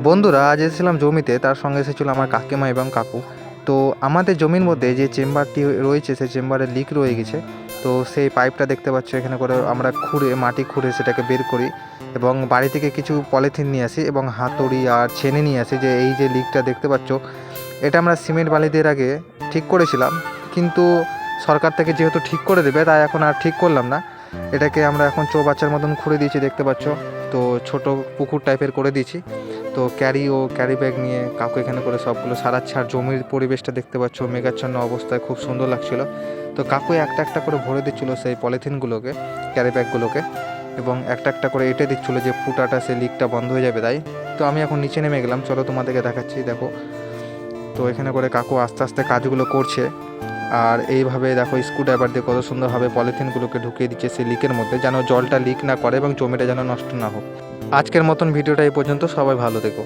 বন্ধুরা আজ এসেছিলাম জমিতে, তার সঙ্গে এসেছিল আমার কাকিমা এবং কাকু। তো আমাদের জমির মধ্যে যে চেম্বারটি রয়েছে সেই চেম্বারে লিক রয়ে গেছে। তো সেই পাইপটা দেখতে পাচ্ছ, এখানে করে আমরা মাটি খুঁড়ে সেটাকে বের করি এবং বাড়ি থেকে কিছু পলিথিন নিয়ে আসি এবং হাতুড়ি আর ছেনে নিয়ে আসি। যে এই যে লিকটা দেখতে পাচ্ছ, এটা আমরা সিমেন্ট বালি দিয়ে আগে ঠিক করেছিলাম, কিন্তু সরকার থেকে যেহেতু ঠিক করে দেবে তাই এখন আর ঠিক করলাম না। এটাকে আমরা এখন চৌবাচ্চার মতন খুঁড়ে দিয়েছি দেখতে পাচ্ছ। তো ছোট পুকুর টাইপের করে দিয়েছি। তো ক্যারি ব্যাগ নিয়ে কাকু এখানে করে সবগুলো সারাচ্ছে। আর জমির পরিবেশটা দেখতে পাচ্ছ মেঘাচ্ছন্ন অবস্থায়, খুব সুন্দর লাগছিল। তো কাকু একটা একটা করে ভরে দিচ্ছিলো সেই পলিথিনগুলোকে, ক্যারি ব্যাগগুলোকে, এবং একটা একটা করে এঁটে দিচ্ছিলো যে ফুটাটা সেই লিকটা বন্ধ হয়ে যাবে তাই। তো আমি এখন নিচে নেমে গেলাম, চলো তোমাদেরকে দেখাচ্ছি, দেখো। তো এখানে করে কাকু আস্তে আস্তে কাজগুলো করছে। আর এইভাবে দেখো স্ক্রুড্রাইভার দিয়ে কত সুন্দরভাবে পলিথিনগুলোকে ঢুকিয়ে দিচ্ছে সেই লিকের মধ্যে, যেন জলটা লিক না করে এবং জমিটা যেন নষ্ট না হোক। আজকের মতন ভিডিওটা এই পর্যন্ত, সবাই ভালো থেকো।